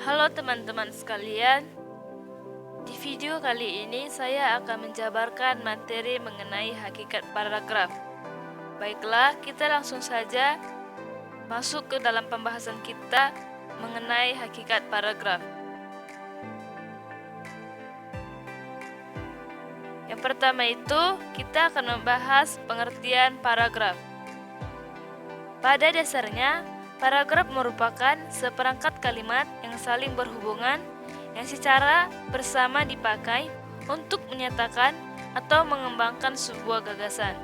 Halo teman-teman sekalian, di video kali ini saya akan menjabarkan materi mengenai hakikat paragraf. Baiklah, kita langsung saja masuk ke dalam pembahasan kita mengenai hakikat paragraf. Yang pertama itu, kita akan membahas pengertian paragraf. Pada dasarnya, paragraf merupakan seperangkat kalimat yang saling berhubungan yang secara bersama dipakai untuk menyatakan atau mengembangkan sebuah gagasan.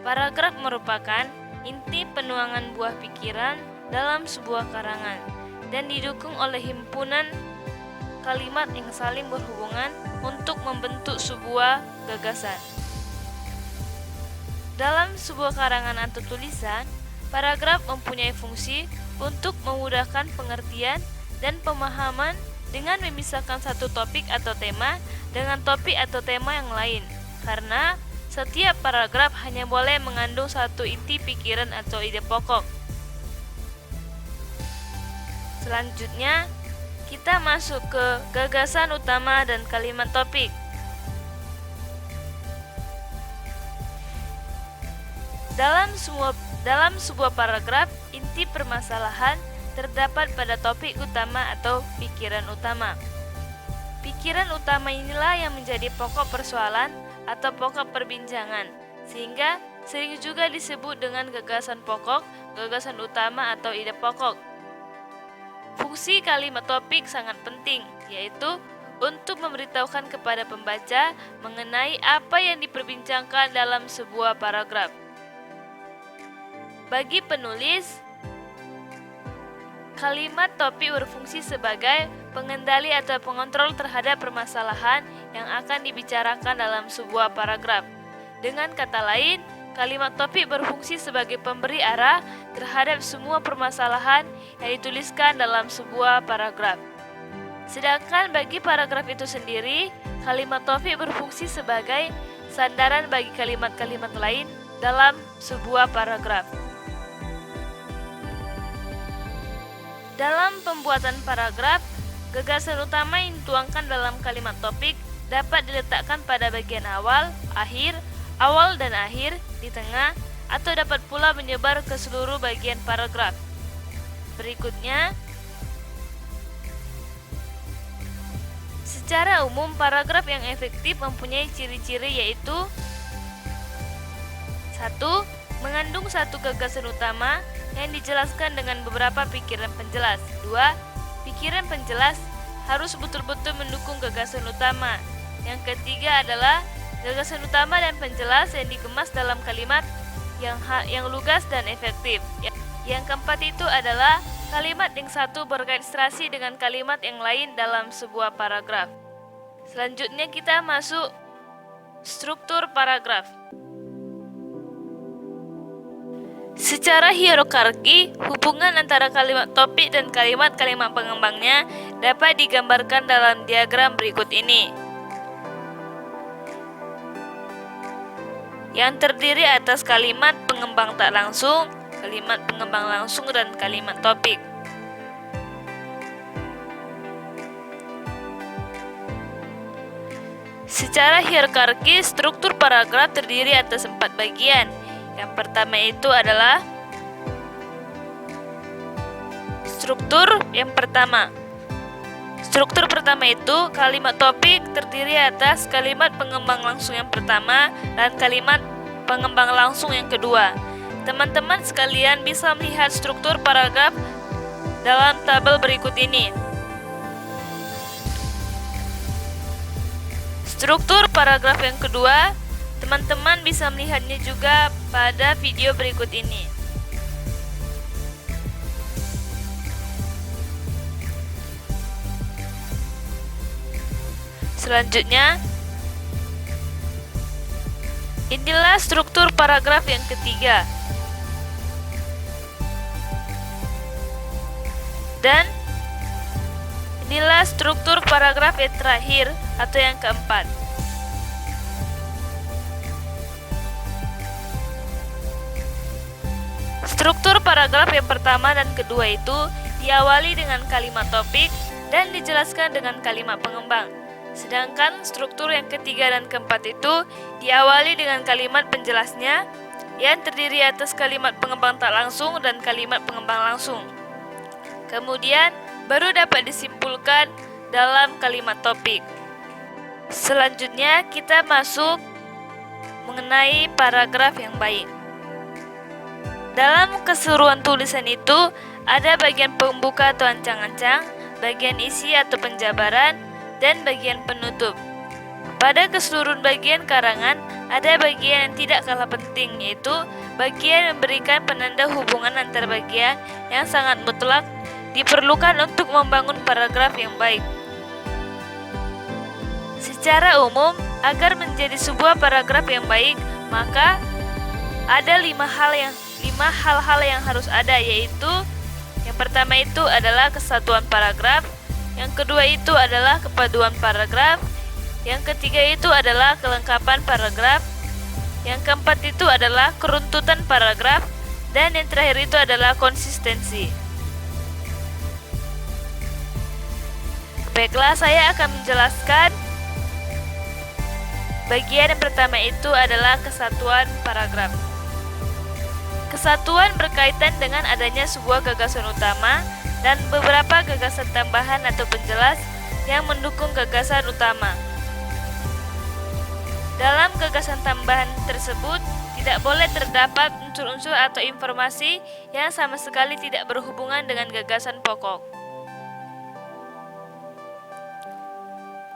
Paragraf merupakan inti penuangan buah pikiran dalam sebuah karangan dan didukung oleh himpunan kalimat yang saling berhubungan untuk membentuk sebuah gagasan. Dalam sebuah karangan atau tulisan, paragraf mempunyai fungsi untuk memudahkan pengertian dan pemahaman dengan memisahkan satu topik atau tema dengan topik atau tema yang lain, karena setiap paragraf hanya boleh mengandung satu inti pikiran atau ide pokok. Selanjutnya, kita masuk ke gagasan utama dan kalimat topik. Dalam sebuah paragraf, inti permasalahan terdapat pada topik utama atau pikiran utama. Pikiran utama inilah yang menjadi pokok persoalan atau pokok perbincangan, sehingga sering juga disebut dengan gagasan pokok, gagasan utama atau ide pokok. Fungsi kalimat topik sangat penting, yaitu untuk memberitahukan kepada pembaca mengenai apa yang diperbincangkan dalam sebuah paragraf. Bagi penulis, kalimat topik berfungsi sebagai pengendali atau pengontrol terhadap permasalahan yang akan dibicarakan dalam sebuah paragraf. Dengan kata lain, kalimat topik berfungsi sebagai pemberi arah terhadap semua permasalahan yang dituliskan dalam sebuah paragraf. Sedangkan bagi paragraf itu sendiri, kalimat topik berfungsi sebagai sandaran bagi kalimat-kalimat lain dalam sebuah paragraf. Dalam pembuatan paragraf, gagasan utama yang dituangkan dalam kalimat topik dapat diletakkan pada bagian awal, akhir, awal dan akhir, di tengah, atau dapat pula menyebar ke seluruh bagian paragraf. Berikutnya, secara umum paragraf yang efektif mempunyai ciri-ciri yaitu 1. Mengandung satu gagasan utama yang dijelaskan dengan beberapa pikiran penjelas. 2. Pikiran penjelas harus betul-betul mendukung gagasan utama. Yang ketiga adalah gagasan utama dan penjelas yang dikemas dalam kalimat yang lugas dan efektif. Yang keempat itu adalah kalimat yang satu berkaistrasi dengan kalimat yang lain dalam sebuah paragraf. Selanjutnya kita masuk struktur paragraf. Secara hierarki, hubungan antara kalimat topik dan kalimat-kalimat pengembangnya dapat digambarkan dalam diagram berikut ini, yang terdiri atas kalimat pengembang tak langsung, kalimat pengembang langsung, dan kalimat topik. Secara hierarki, struktur paragraf terdiri atas 4 bagian. Yang pertama itu adalah struktur yang pertama. Struktur pertama itu kalimat topik terdiri atas kalimat pengembang langsung yang pertama dan kalimat pengembang langsung yang kedua. Teman-teman sekalian bisa melihat struktur paragraf dalam tabel berikut ini. Struktur paragraf yang kedua, teman-teman bisa melihatnya juga pada video berikut ini. Selanjutnya, inilah struktur paragraf yang ketiga. Dan inilah struktur paragraf yang terakhir atau yang keempat. Struktur paragraf yang pertama dan kedua itu diawali dengan kalimat topik, dan dijelaskan dengan kalimat pengembang. Sedangkan struktur yang ketiga dan keempat itu diawali dengan kalimat penjelasnya yang terdiri atas kalimat pengembang tak langsung dan kalimat pengembang langsung. Kemudian baru dapat disimpulkan dalam kalimat topik. Selanjutnya kita masuk mengenai paragraf yang baik. Dalam keseluruhan tulisan itu ada bagian pembuka atau ancang-ancang, bagian isi atau penjabaran, dan bagian penutup. Pada keseluruhan bagian karangan ada bagian yang tidak kalah penting, yaitu bagian memberikan penanda hubungan antar bagian yang sangat mutlak diperlukan untuk membangun paragraf yang baik. Secara umum, agar menjadi sebuah paragraf yang baik, maka ada 5 hal-hal yang harus ada, yaitu yang pertama itu adalah kesatuan paragraf, yang kedua itu adalah kepaduan paragraf, yang ketiga itu adalah kelengkapan paragraf, yang keempat itu adalah keruntutan paragraf, dan yang terakhir itu adalah konsistensi. Baiklah, saya akan menjelaskan bagian yang pertama itu adalah kesatuan paragraf. Kesatuan berkaitan dengan adanya sebuah gagasan utama dan beberapa gagasan tambahan atau penjelas yang mendukung gagasan utama. Dalam gagasan tambahan tersebut tidak boleh terdapat unsur-unsur atau informasi yang sama sekali tidak berhubungan dengan gagasan pokok.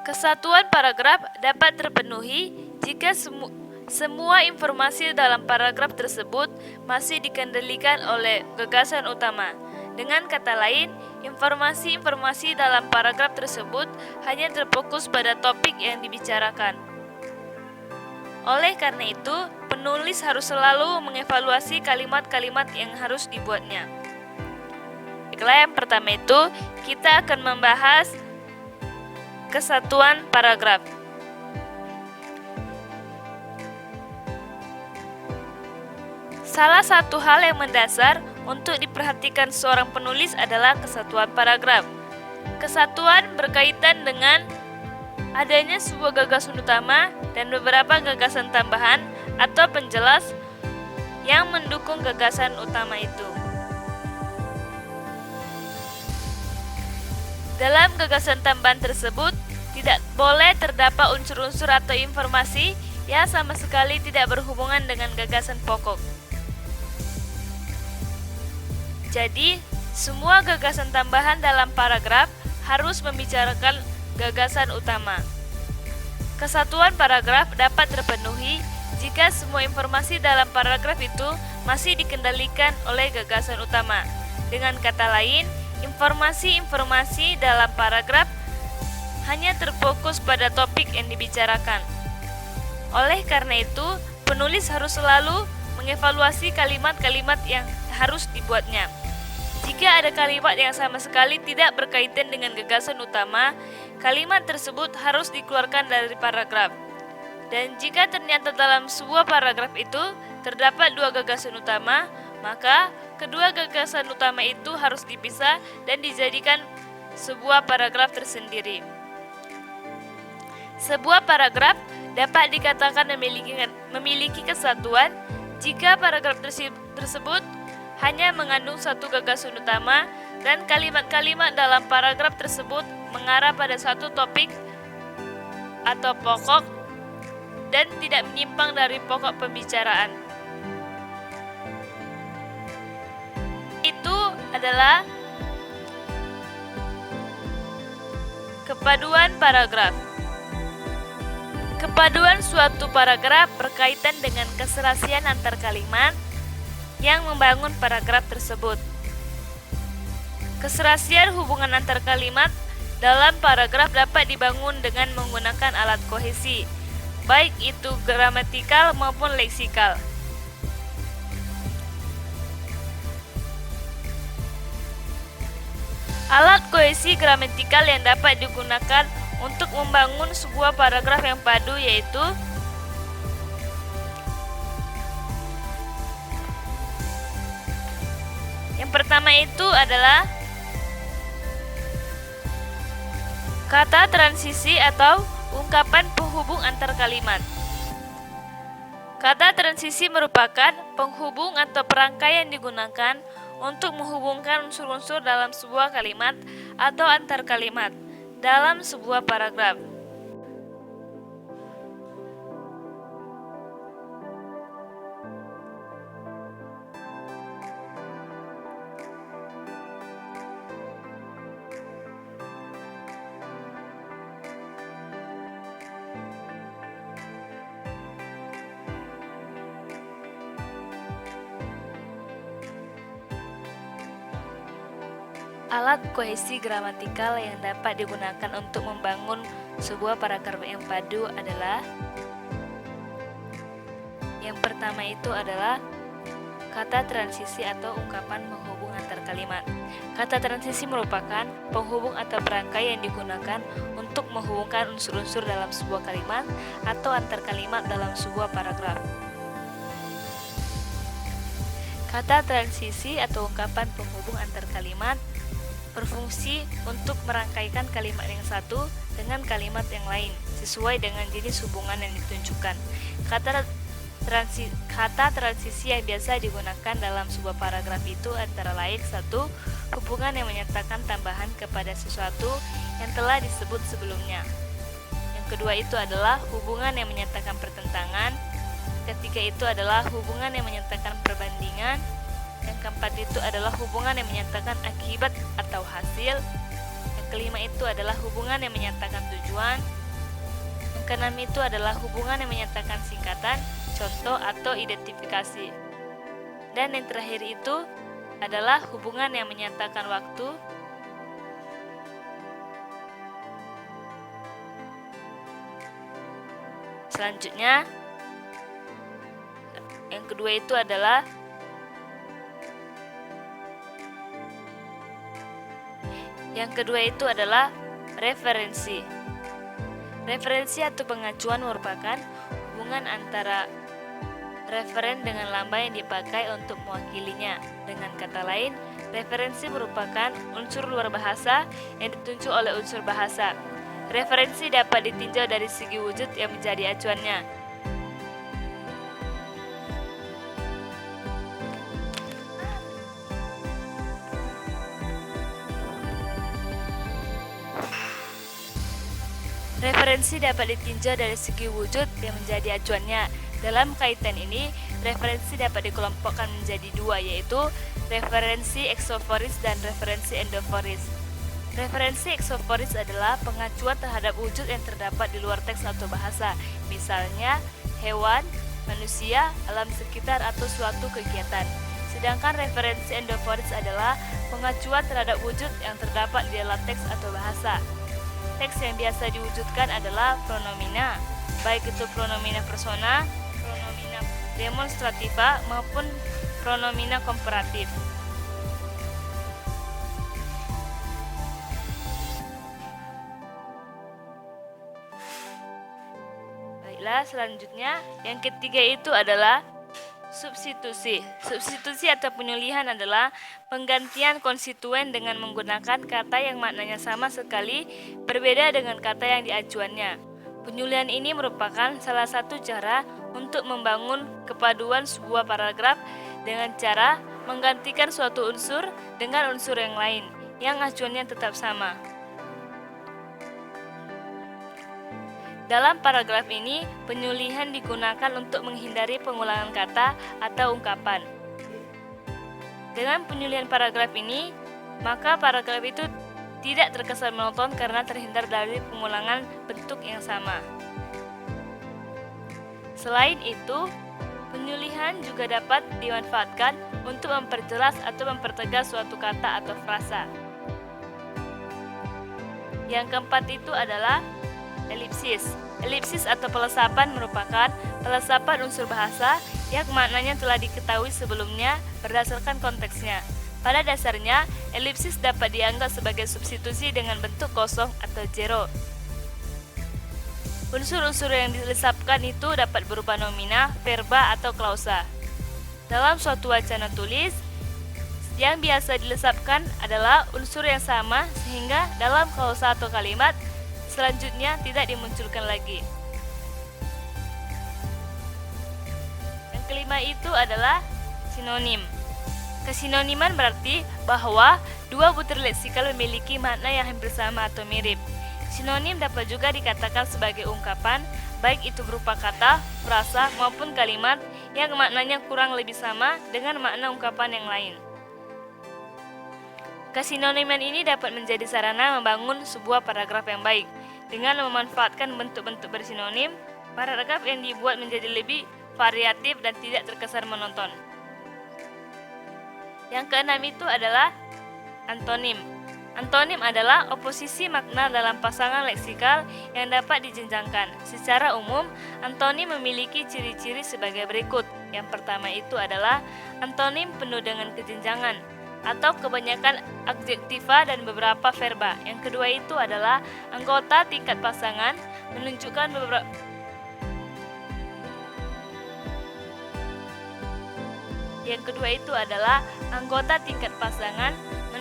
Kesatuan paragraf dapat terpenuhi jika semua informasi dalam paragraf tersebut masih dikendalikan oleh gagasan utama. Dengan kata lain, informasi-informasi dalam paragraf tersebut hanya terfokus pada topik yang dibicarakan. Oleh karena itu, penulis harus selalu mengevaluasi kalimat-kalimat yang harus dibuatnya. Baiklah, yang pertama itu kita akan membahas kesatuan paragraf. Salah satu hal yang mendasar untuk diperhatikan seorang penulis adalah kesatuan paragraf. Kesatuan berkaitan dengan adanya sebuah gagasan utama dan beberapa gagasan tambahan atau penjelas yang mendukung gagasan utama itu. Dalam gagasan tambahan tersebut tidak boleh terdapat unsur-unsur atau informasi yang sama sekali tidak berhubungan dengan gagasan pokok. Jadi, semua gagasan tambahan dalam paragraf harus membicarakan gagasan utama. Kesatuan paragraf dapat terpenuhi jika semua informasi dalam paragraf itu masih dikendalikan oleh gagasan utama. Dengan kata lain, informasi-informasi dalam paragraf hanya terfokus pada topik yang dibicarakan. Oleh karena itu, penulis harus selalu mengevaluasi kalimat-kalimat yang harus dibuatnya. Jika ada kalimat yang sama sekali tidak berkaitan dengan gagasan utama, kalimat tersebut harus dikeluarkan dari paragraf. Dan jika ternyata dalam sebuah paragraf itu terdapat 2 gagasan utama, maka kedua gagasan utama itu harus dipisah dan dijadikan sebuah paragraf tersendiri. Sebuah paragraf dapat dikatakan memiliki kesatuan jika paragraf tersebut hanya mengandung satu gagasan utama dan kalimat-kalimat dalam paragraf tersebut mengarah pada satu topik atau pokok dan tidak menyimpang dari pokok pembicaraan. Itu adalah kepaduan paragraf. Kepaduan suatu paragraf berkaitan dengan keserasian antar kalimat yang membangun paragraf tersebut. Keserasian hubungan antar kalimat dalam paragraf dapat dibangun dengan menggunakan alat kohesi, baik itu gramatikal maupun leksikal. Alat kohesi gramatikal yang dapat digunakan untuk membangun sebuah paragraf yang padu yaitu yang pertama itu adalah Kata transisi atau ungkapan penghubung antar kalimat. Kata transisi merupakan penghubung atau perangkai yang digunakan untuk menghubungkan unsur-unsur dalam sebuah kalimat atau antar kalimat dalam sebuah paragraf. Alat kohesi gramatikal yang dapat digunakan untuk membangun sebuah paragraf yang padu adalah yang pertama itu adalah kata transisi atau ungkapan penghubung antar kalimat. Kata transisi merupakan penghubung atau perangkai yang digunakan untuk menghubungkan unsur-unsur dalam sebuah kalimat atau antar kalimat dalam sebuah paragraf. Kata transisi atau ungkapan penghubung antar kalimat berfungsi untuk merangkaikan kalimat yang satu dengan kalimat yang lain sesuai dengan jenis hubungan yang ditunjukkan. Kata transisi yang biasa digunakan dalam sebuah paragraf itu antara lain: satu, hubungan yang menyatakan tambahan kepada sesuatu yang telah disebut sebelumnya. Yang kedua itu adalah hubungan yang menyatakan pertentangan. Ketiga itu adalah hubungan yang menyatakan perbandingan. Yang keempat itu adalah hubungan yang menyatakan akibat atau hasil. Yang kelima itu adalah hubungan yang menyatakan tujuan. Yang keenam itu adalah hubungan yang menyatakan singkatan, contoh atau identifikasi. Dan yang terakhir itu adalah hubungan yang menyatakan waktu. Selanjutnya, yang kedua itu adalah referensi. Referensi atau pengacuan merupakan hubungan antara referen dengan lamba yang dipakai untuk mewakilinya. Dengan kata lain, referensi merupakan unsur luar bahasa yang ditunjuk oleh unsur bahasa. Referensi dapat ditinjau dari segi wujud yang menjadi acuannya. Referensi dapat ditinjau dari segi wujud yang menjadi acuannya. Dalam kaitan ini, referensi dapat dikelompokkan menjadi dua, yaitu referensi eksoforis dan referensi endoforis. Referensi eksoforis adalah pengacuan terhadap wujud yang terdapat di luar teks atau bahasa, misalnya hewan, manusia, alam sekitar, atau suatu kegiatan. Sedangkan referensi endoforis adalah pengacuan terhadap wujud yang terdapat di dalam teks atau bahasa. Teks yang biasa diwujudkan adalah pronomina, baik itu pronomina persona, pronomina demonstrativa, maupun pronomina komparatif. Baiklah, selanjutnya yang ketiga itu adalah substitusi. Substitusi atau penyulihan adalah penggantian konstituen dengan menggunakan kata yang maknanya sama sekali berbeda dengan kata yang diacuannya. Penyulihan ini merupakan salah satu cara untuk membangun kepaduan sebuah paragraf dengan cara menggantikan suatu unsur dengan unsur yang lain yang acuannya tetap sama. Dalam paragraf ini, penyulihan digunakan untuk menghindari pengulangan kata atau ungkapan. Dengan penyulihan paragraf ini, maka paragraf itu tidak terkesan monoton karena terhindar dari pengulangan bentuk yang sama. Selain itu, penyulihan juga dapat dimanfaatkan untuk memperjelas atau mempertegas suatu kata atau frasa. Yang keempat itu adalah elipsis. Elipsis atau pelesapan merupakan pelesapan unsur bahasa yang maknanya telah diketahui sebelumnya berdasarkan konteksnya. Pada dasarnya, elipsis dapat dianggap sebagai substitusi dengan bentuk kosong atau zero. Unsur-unsur yang dilesapkan itu dapat berupa nomina, verba, atau klausa. Dalam suatu wacana tulis, yang biasa dilesapkan adalah unsur yang sama sehingga dalam klausa atau kalimat selanjutnya tidak dimunculkan lagi. Yang kelima itu adalah sinonim. Kesinoniman berarti bahwa dua butir leksikal memiliki makna yang hampir sama atau mirip. Sinonim dapat juga dikatakan sebagai ungkapan, baik itu berupa kata, frasa, maupun kalimat yang maknanya kurang lebih sama dengan makna ungkapan yang lain. Kesinoniman ini dapat menjadi sarana membangun sebuah paragraf yang baik. Dengan memanfaatkan bentuk-bentuk bersinonim, paragraf yang dibuat menjadi lebih variatif dan tidak terkesan monoton. Yang keenam itu adalah antonim. Antonim adalah oposisi makna dalam pasangan leksikal yang dapat dijenjangkan. Secara umum, antonim memiliki ciri-ciri sebagai berikut. Yang pertama itu adalah antonim penuh dengan kejenjangan atau kebanyakan adjektiva dan beberapa verba. Yang kedua itu adalah anggota tingkat pasangan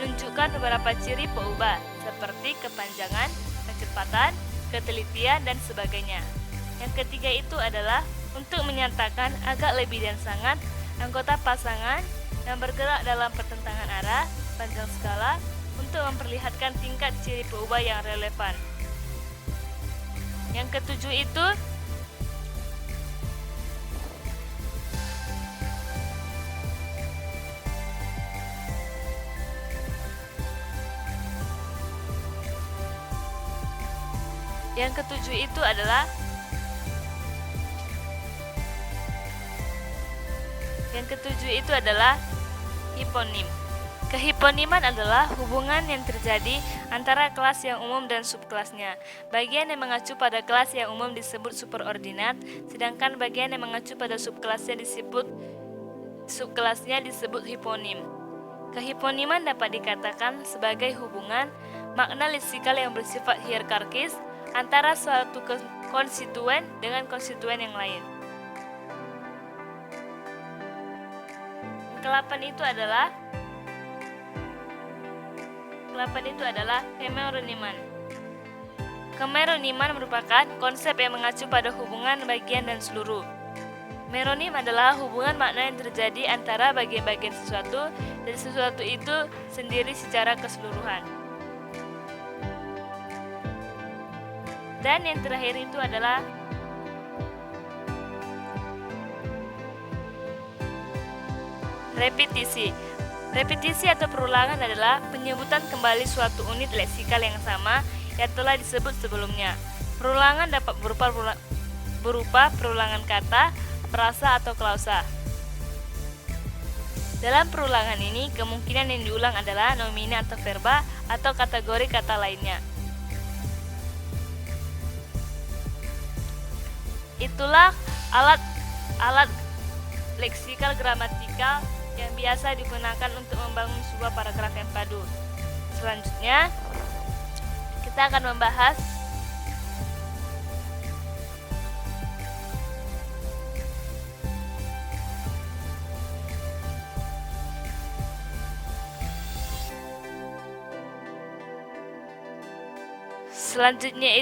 menunjukkan beberapa ciri peubah seperti kepanjangan, kecepatan, ketelitian, dan sebagainya. Yang ketiga itu adalah untuk menyatakan agak lebih dan sangat anggota pasangan yang bergerak dalam pertentangan arah, panjang skala, untuk memperlihatkan tingkat ciri peubah yang relevan. Yang ketujuh itu adalah hiponim. Kehiponiman adalah hubungan yang terjadi antara kelas yang umum dan subkelasnya. Bagian yang mengacu pada kelas yang umum disebut superordinat, sedangkan bagian yang mengacu pada subkelasnya disebut hiponim. Kehiponiman dapat dikatakan sebagai hubungan makna leksikal yang bersifat hierarkis antara suatu konstituen dengan konstituen yang lain. Kelapan itu adalah hemeroniman. Kemeroniman merupakan konsep yang mengacu pada hubungan bagian dan seluruh. Meronim adalah hubungan makna yang terjadi antara bagian-bagian sesuatu dan sesuatu itu sendiri secara keseluruhan. Dan yang terakhir itu adalah repetisi. Repetisi atau perulangan adalah penyebutan kembali suatu unit leksikal yang sama yang telah disebut sebelumnya. Perulangan dapat berupa perulangan kata, frasa, atau klausa. Dalam perulangan ini, kemungkinan yang diulang adalah nomina atau verba atau kategori kata lainnya. Itulah alat leksikal gramatikal yang biasa digunakan untuk membangun sebuah paragraf yang padu. Selanjutnya, kita akan membahas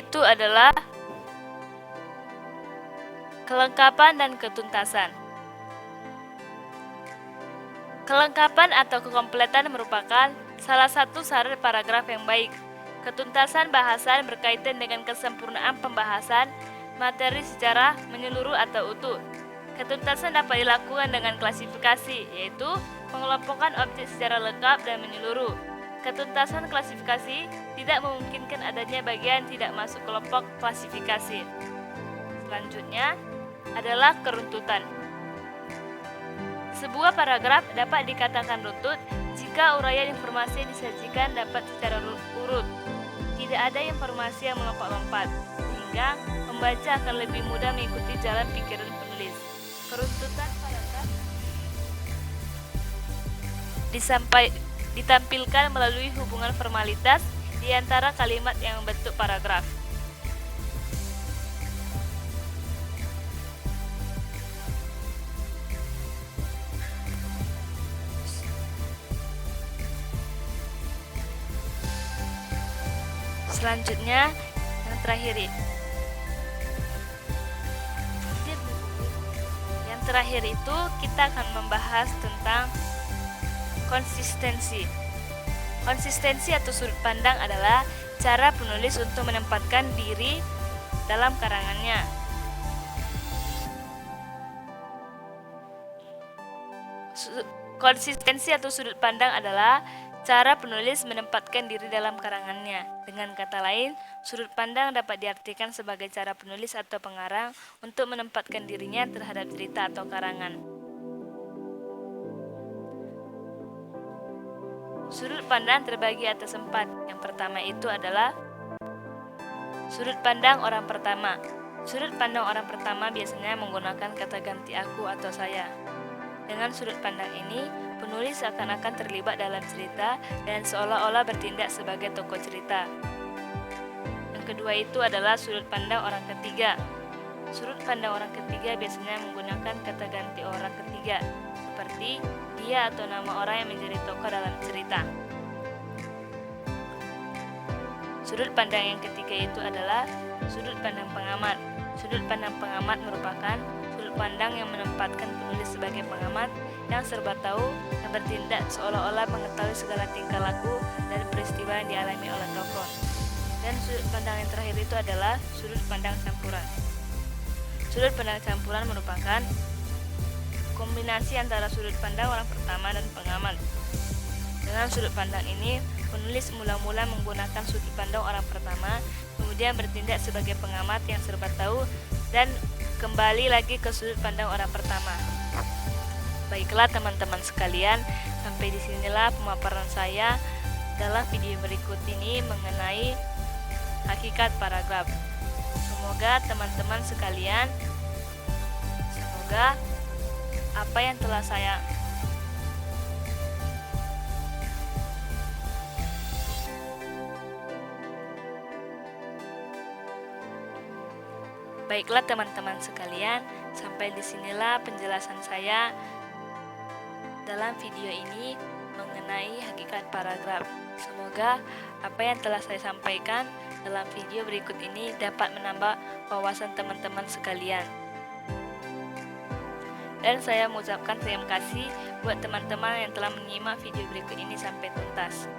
itu adalah kelengkapan dan ketuntasan. Kelengkapan atau kekompletan merupakan salah satu syarat paragraf yang baik. Ketuntasan bahasan berkaitan dengan kesempurnaan pembahasan materi secara menyeluruh atau utuh. Ketuntasan dapat dilakukan dengan klasifikasi, yaitu pengelompokan objek secara lengkap dan menyeluruh. Ketuntasan klasifikasi tidak memungkinkan adanya bagian tidak masuk kelompok klasifikasi. Selanjutnya adalah keruntutan. Sebuah paragraf dapat dikatakan runtut jika uraian informasi yang disajikan dapat secara urut. Tidak ada informasi yang melompat-lompat, sehingga pembaca akan lebih mudah mengikuti jalan pikiran penulis. Keruntutan paragraf ditampilkan melalui hubungan formalitas di antara kalimat yang membentuk paragraf. Selanjutnya, yang terakhir itu kita akan membahas tentang konsistensi. Konsistensi atau sudut pandang adalah cara penulis untuk menempatkan diri dalam karangannya. Konsistensi atau sudut pandang adalah cara penulis menempatkan diri dalam karangannya. Dengan kata lain, sudut pandang dapat diartikan sebagai cara penulis atau pengarang untuk menempatkan dirinya terhadap cerita atau karangan. Sudut pandang terbagi atas 4. Yang pertama itu adalah sudut pandang orang pertama. Sudut pandang orang pertama biasanya menggunakan kata ganti aku atau saya. Dengan sudut pandang ini, penulis seakan-akan terlibat dalam cerita dan seolah-olah bertindak sebagai tokoh cerita. Yang kedua itu adalah sudut pandang orang ketiga. Sudut pandang orang ketiga biasanya menggunakan kata ganti orang ketiga, seperti dia atau nama orang yang menjadi tokoh dalam cerita. Sudut pandang yang ketiga itu adalah sudut pandang pengamat. Sudut pandang pengamat merupakan sudut pandang yang menempatkan penulis sebagai pengamat yang serba tahu dan bertindak seolah-olah mengetahui segala tingkah laku dan peristiwa yang dialami oleh tokoh. Dan sudut pandang yang terakhir itu adalah sudut pandang campuran. Sudut pandang campuran merupakan kombinasi antara sudut pandang orang pertama dan pengamat. Dengan sudut pandang ini, penulis mula-mula menggunakan sudut pandang orang pertama, kemudian bertindak sebagai pengamat yang serba tahu dan kembali lagi ke sudut pandang orang pertama. Baiklah teman-teman sekalian, sampai disinilah pemaparan saya dalam video berikut ini mengenai hakikat paragraf. Semoga teman-teman sekalian, apa yang telah saya Baiklah teman-teman sekalian, sampai disinilah penjelasan saya dalam video ini mengenai hakikat paragraf. Semoga apa yang telah saya sampaikan dalam video berikut ini dapat menambah wawasan teman-teman sekalian. Dan saya mengucapkan terima kasih buat teman-teman yang telah menyimak video berikut ini sampai tuntas.